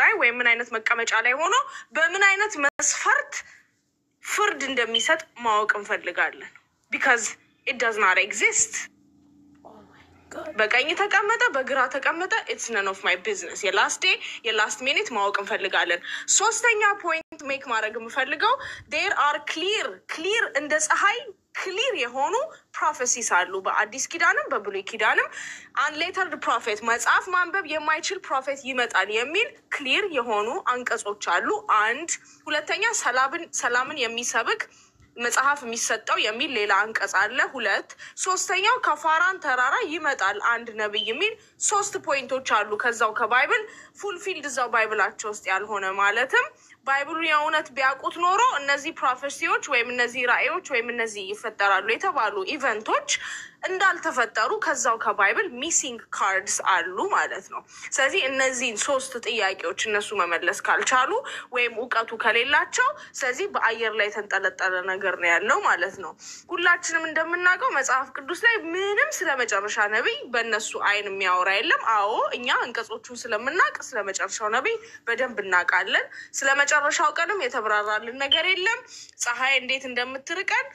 ላይ ወይ ምን አይነት መቀመጫ ላይ ሆኖ በምን አይነት መስፈርት ፍርድ እንደሚሰጥ ማወቅ እንፈልጋለን because it does not exist በቀኝ ተቀመጠ በግራ ተቀመጠ it's none of my business የላስት ሚኒት ማወቅ እንፈልጋለን ሶስተኛ ፖይንት ሜክ ማድረግ የምፈልገው there are clear እንደ ፀሐይ clear የሆኑ prophecies አሉ በአዲስ ኪዳንም በብሉይ ኪዳንም unlettered prophet መጽሐፍ ማንበብ የማይችል ፕሮፌት ይመጣል የሚል clear የሆኑ አንቀጾች አሉ አንድ ሁለተኛ ሰላምን የሚሰብክ መጽሐፍ የሚሰጠው የሚል ሌላ አንቀጽ አለ ሁለት ሶስተኛው ከፋራን ተራራ ይመጣል አንድ ነብይ የሚል ሶስት ፖይንቶች አሉ ከዛው ከባይብል ፉልፊልድ እዛው ባይብላቸው ውስጥ ያልሆነ ማለትም ባይብሉ የእውነት ቢያውቁት ኖሮ እነዚህ ፕሮፌሲዎች ወይም እነዚህ ራእዮች ወይም እነዚህ ይፈጠራሉ የተባሉ ኢቨንቶች እንዳልተፈጠሩ ከዛው ከባይብል ሚሲንግ ካርድስ አሉ ማለት ነው ስለዚህ እነዚህን ሶስት ጥያቄዎች እነሱ መመለስ ካልቻሉ ወይም ዕውቀቱ ከሌላቸው ስለዚህ በአየር ላይ ተንጠለጠለ ነገር ነው ያለው ማለት ነው ሁላችንም እንደምናውቀው መጽሐፍ ቅዱስ ላይ ምንም ስለመጨረሻ ነብይ በእነሱ አይን የሚያወራ የለም አዎ እኛ አንቀጾቹን ስለምናውቅ ስለመጨረሻው ነብይ በደንብ እናውቃለን ስለመጨረሻው ቀንም የተብራራልን ነገር የለም ፀሐይ እንዴት እንደምትርቀን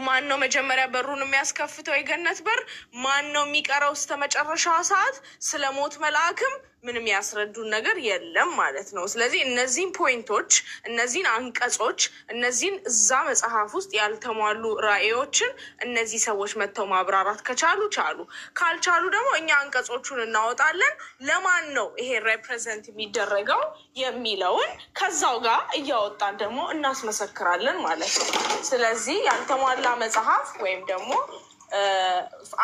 ማን ነው መጀመሪያ በሩን የሚያስከፍተው የገነት በር ማን ነው የሚቀረው እስከመጨረሻው ሰዓት ስለሞት መልአክም ምንም ያስረዱን ነገር የለም ማለት ነው ስለዚህ እነዚህን ፖይንቶች እነዚህን አንቀጾች እነዚህን እዛ መጽሐፍ ውስጥ ያልተሟሉ ራእዮችን እነዚህ ሰዎች መተው ማብራራት ከቻሉ ካልቻሉ ደግሞ እኛ አንቀጾቹን እናወጣለን ለማን ነው ይሄ ሪፕሬዘንት የሚደረገው የሚለውን ከዛው ጋር እያወጣን ደግሞ እናስመሰክራለን ማለት ነው ስለዚህ ያልተሟላ መጽሐፍ ወይም ደግሞ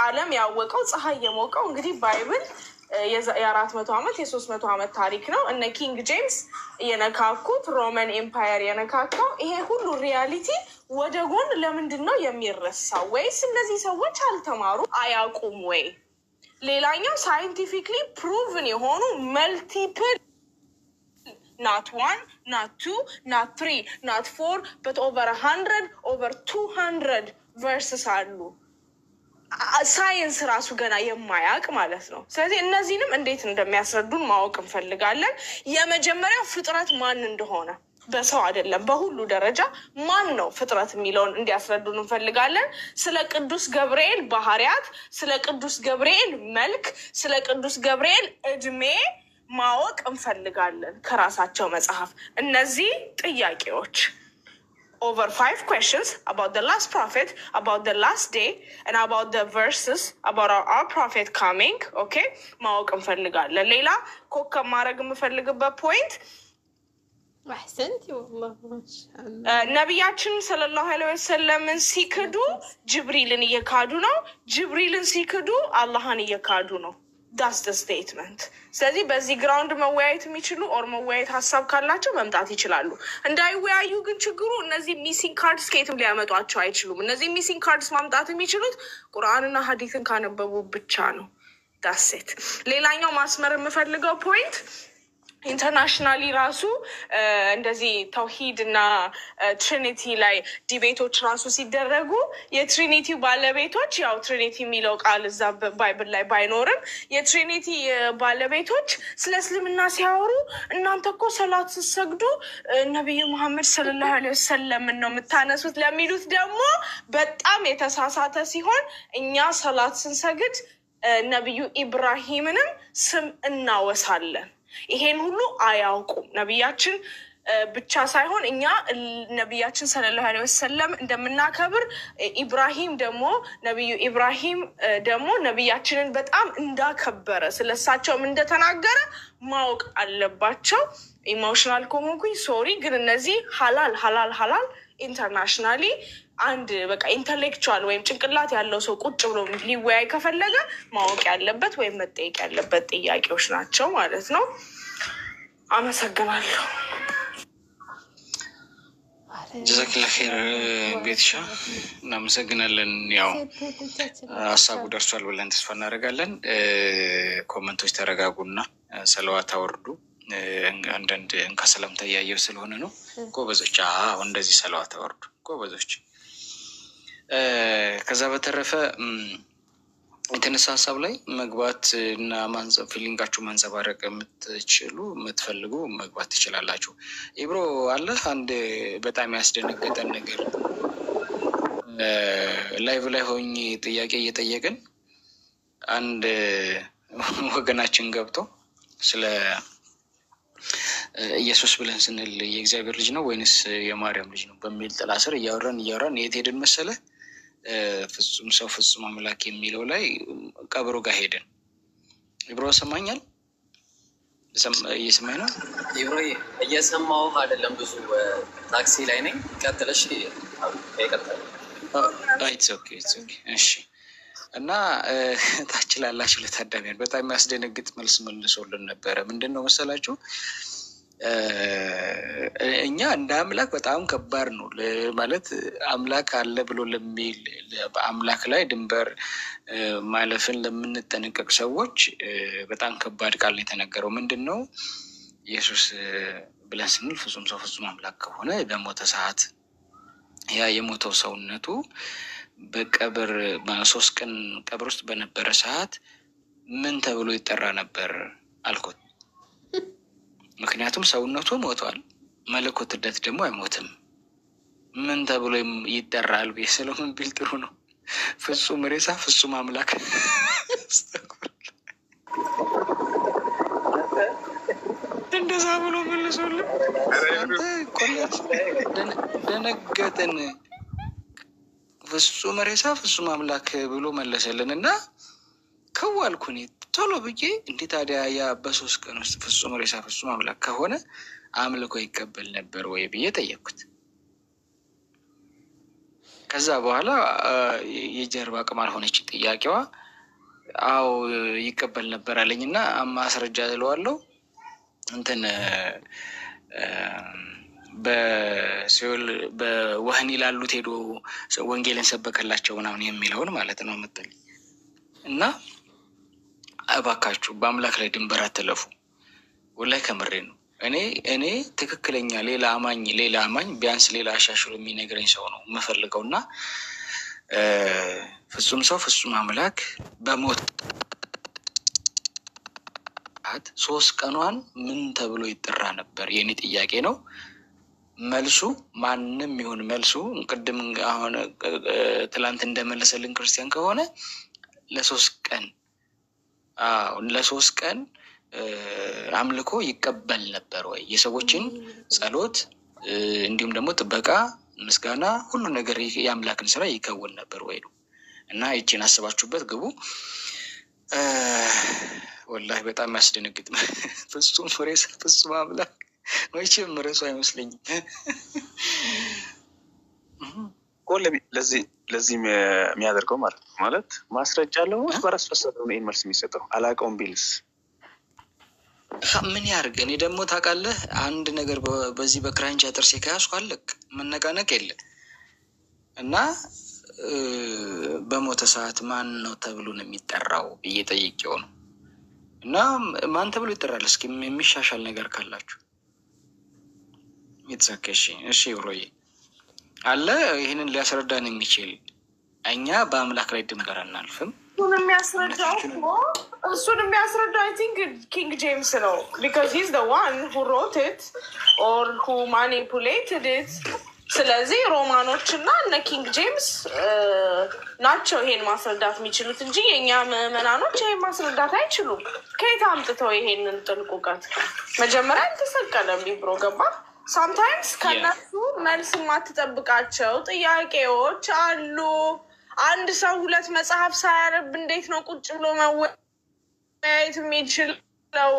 ዓለም ያወቀው ፀሐይ የሞቀው እንግዲህ ባይብል የ400 ዓመት የ300 ዓመት ታሪክ ነው እነ ኪንግ ጄምስ የነካኩት ሮማን ኤምፓየር የነካካው ይሄ ሁሉ ሪያሊቲ ወደ ጎን ለምንድን ነው የሚረሳው ወይስ እነዚህ ሰዎች አልተማሩ አያውቁም ወይ ሌላኛው ሳይንቲፊክሊ ፕሩቭን የሆኑ መልቲፕል not 1 not 2 not 3 not 4 but over 100 over 200 verses አሉ ሳይንስ ራሱ ገና የማያውቅ ማለት ነው ስለዚህ እነዚህንም እንዴት እንደሚያስረዱን ማወቅ እንፈልጋለን የመጀመሪያው ፍጥረት ማን እንደሆነ በሰው አይደለም በሁሉ ደረጃ ማን ነው ፍጥረት የሚለውን እንዲያስረዱን እንፈልጋለን ስለ ቅዱስ ገብርኤል ባህሪያት ስለ ቅዱስ ገብርኤል መልክ ስለ ቅዱስ ገብርኤል እድሜ ማወቅ እንፈልጋለን ከራሳቸው መጽሐፍ እነዚህ ጥያቄዎች over 5 questions about the last prophet, about the last day, and about the verses about our prophet coming, okay? ማወቅ እንፈልጋለን ሌላ ኮከብ ማድረግ የምፈልግበት ፖይንት احسنتي والله ما شاء الله ነብያችን ሰለላሁ ዐለይሂ ወሰለም ሲክዱ ጅብሪልን እየካዱ ነው ጅብሪልን ሲክዱ አላህን እየካዱ ነው that's the statement ስለዚህ በዚህ ግራውንድ መወያየት የሚችሉ ኦር መወያየት ሐሳብ ካላቸው መምጣት ይችላሉ እንዳይወያዩ ግን ችግሩ እነዚህ ሚሲንግ ካርድስ ከየትም ሊያመጧቸው አይችሉም እነዚህ ሚሲንግ ካርድስ ማምጣት የሚችሉት ቁርአንና ሐዲስን ካነበቡ ብቻ ነው that's it ሌላኛው ማስመር የምፈልገው ፖይንት ኢንተርናሽናሊ ራሱ እንደዚህ ተውሂድ እና ትሪኒቲ ላይ ዲቤቶች ራሱ ሲደረጉ የትሪኒቲ ባለቤቶች ያው ትሪኒቲ የሚለው ቃል እዛ ባይብል ላይ ባይኖርም የትሪኒቲ ባለቤቶች ስለ እስልምና ሲያወሩ እናንተ እኮ ሰላት ስትሰግዱ ነብዩ መሐመድ ሰለላሁ ዐለይሂ ወሰለም ነው የምታነሱት ለሚሉት ደግሞ በጣም የተሳሳተ ሲሆን እኛ ሰላት ስንሰግድ ነብዩ ኢብራሂምንም ስም እናወሳለን ይሄን ሁሉ አያውቁም ነብያችን ብቻ ሳይሆን እኛ ነብያችን ሰለላሁ ዐለይሂ ወሰለም እንደምናከብር ኢብራሂም ደግሞ ነብዩ ኢብራሂም ደግሞ ነብያችንን በጣም እንዳከበረ ስለሳቸውም እንደተናገረ ማወቅ አለባቸው ኢሞሽናል ኮንኩኝ ሶሪ ግን እነዚህ ሐላል ኢንተርናሽናሊ አንድ በቃ ኢንተሌክቹዋል ወይም ጭንቅላት ያለው ሰው ቁጭ ብሎ ሊወያይ ከፈለገ ማወቅ ያለበት ወይም መጠየቅ ያለበት ጥያቄዎች ናቸው ማለት ነው አመሰግናለሁ ጀዛከላህ ኸይር ቤትሻ እናመሰግናለን ያው ሀሳቡ ደርሷል ብለን ተስፋ እናደርጋለን ኮሜንቶች ተረጋጉና ሰለዋት አወርዱ አንዳንድ እንከሰላምታ ያየው ስለሆነ ነው ጎበዞች አሁን እንደዚህ ሰለዋት አወርዱ ጎበዞች ከዛ በተረፈ የተነሳ ሀሳብ ላይ መግባት እና ፊሊንጋችሁ ማንጸባረቅ የምትፈልጉ መግባት ትችላላችሁ። ኢብሮ አለ አንድ በጣም ያስደነገጠን ነገር ላይቭ ላይ ሆኜ ጥያቄ እየጠየቅን አንድ ወገናችን ገብቶ ስለ ኢየሱስ ብለን ስንል የእግዚአብሔር ልጅ ነው ወይንስ የማርያም ልጅ ነው በሚል ጥላ ስር እያወራን የት ሄድን መሰለህ? ፍጹም ሰው ፍጹም አምላክ የሚለው ላይ ቀብሩ ጋር ሄድን። ኢብሮ ሰማኛል? እየሰማኝ ነው? ኢብሮ እየሰማሁህ አይደለም፣ ብዙ ታክሲ ላይ ነኝ። ቀጥለሽ ይቀጥል። እሺ። እና ታች ላላችሁ ለታዳሚያን በጣም የሚያስደነግጥ መልስ መልሶልን ነበረ። ምንድን ነው መሰላችሁ? እኛ እንደ አምላክ በጣም ከባድ ነው ማለት አምላክ አለ ብሎ ለሚል በአምላክ ላይ ድንበር ማለፍን ለምንጠነቀቅ ሰዎች በጣም ከባድ ቃል ነው የተነገረው። ምንድን ነው ኢየሱስ ብለን ስንል ፍጹም ሰው ፍጹም አምላክ ከሆነ በሞተ ሰዓት ያ የሞተው ሰውነቱ በቀብር 3 ቀን ቀብር ውስጥ በነበረ ሰዓት ምን ተብሎ ይጠራ ነበር አልኩት። ምክንያቱም ሰውነቱ ሞቷል፣ መለኮትነት ደግሞ አይሞትም። ምን ተብሎ ይጠራል ብዬ ሰሎሞን ቢል ጥሩ ነው። ፍጹም ሬሳ ፍጹም አምላክ። እንደዛ ብሎ መልሶልን ደነገጥን። ፍጹም ሬሳ ፍጹም አምላክ ብሎ መለሰልን እና ከዋልኩኝ ቶሎ ብዬ እንዴ ታዲያ ያ በ3 ቀን ውስጥ ፍጹም ሬሳ ፍጹም አምላክ ከሆነ አምልኮ ይቀበል ነበር ወይ ብዬ ጠየቅኩት። ከዛ በኋላ የጀርባ ቅማል ሆነች ጥያቄዋ። አዎ ይቀበል ነበር አለኝ እና ማስረጃ እለዋለሁ እንትን በሲኦል በወህኒ ላሉት ሄዶ ወንጌልን ሰበከላቸው ምናምን የሚለውን ማለት ነው መጥል እና እባካችሁ በአምላክ ላይ ድንበር አትለፉ። ወላሂ ከምሬ ነው። እኔ ትክክለኛ ሌላ አማኝ ቢያንስ ሌላ አሻሽሎ የሚነግረኝ ሰው ነው የምፈልገው እና ፍጹም ሰው ፍጹም አምላክ በሞት 3 ቀኗን ምን ተብሎ ይጠራ ነበር? የኔ ጥያቄ ነው። መልሱ ማንም ይሁን መልሱ ቅድም አሁን ትላንት እንደመለሰልን ክርስቲያን ከሆነ ለ3 ቀን አምልኮ ይቀበል ነበር ወይ? የሰዎችን ጸሎት እንዲሁም ደግሞ ጥበቃ፣ ምስጋና፣ ሁሉ ነገር የአምላክን ስራ ይከውን ነበር ወይ ነው። እና ይቺን አስባችሁበት ግቡ። ወላሂ በጣም ያስደነግጥ። ፍጹም ሬሳ ፍጹም አምላክ ወይም ርዕሱ አይመስለኝም። ለዚህ የሚያደርገው ማለት ማስረጃ አለው በራስ ፈሰደ ነው ይሄን መልስ የሚሰጠው አላውቀውም ቢልስ ምን ያርግ? እኔ ደግሞ ታውቃለህ አንድ ነገር በዚህ በክራንቻ ጥርሴ ከያዝኩ አለቅ መነቃነቅ የለ እና በሞተ ሰዓት ማን ነው ተብሎ ነው የሚጠራው ብዬ ጠይቄው ነው። እና ማን ተብሎ ይጠራል? እስኪ የሚሻሻል ነገር ካላችሁ ይተሰከሽ። እሺ ብሮዬ አለ ይሄንን ሊያስረዳን የሚችል እኛ በአምላክ ላይ ድንበር አናልፍም። እሱን የሚያስረዳው አይ ቲንክ ኪንግ ጄምስ ነው። because he's the one who wrote it or who manipulated it። ስለዚህ ሮማኖች እና እነ ኪንግ ጄምስ ናቸው ይሄን ማስረዳት የሚችሉት እንጂ የእኛ ምዕመናኖች ይሄን ማስረዳት አይችሉም። ከየት አምጥተው ይሄንን ጥልቅ እውቀት? መጀመሪያ አልተሰቀለም ቢብሮ ገባ። ሳምታይምስ ከነሱ መልስ የማትጠብቃቸው ጥያቄዎች አሉ። አንድ ሰው 2 መጽሐፍ ሳያነብ እንዴት ነው ቁጭ ብሎ መወያየት የሚችለው?